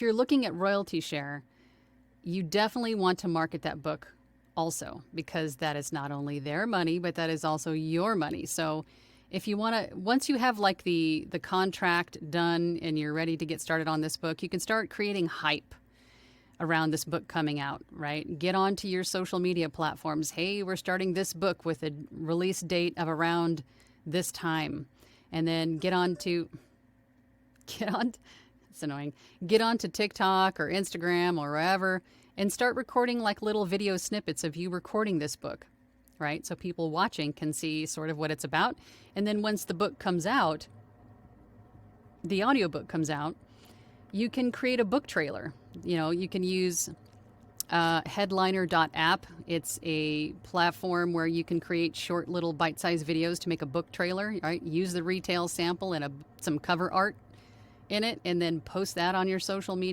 If you're looking at royalty share, you definitely want to market that book also, because that is not only their money, but that is also your money. So if you want to, once you have like the contract done and you're ready to get started on this book, you can start creating hype around this book coming out, right? Get onto your social media platforms. Hey, we're starting this book with a release date of around this time. And then get on, it's annoying, get onto TikTok or Instagram or wherever and start recording like little video snippets of you recording this book, right? So people watching can see sort of what it's about. And then once the book comes out, the audiobook comes out, you can create a book trailer. You know, you can use headliner.app. It's a platform where you can create short little bite-sized videos to make a book trailer, right? Use the retail sample and some cover art in it, and then post that on your social media.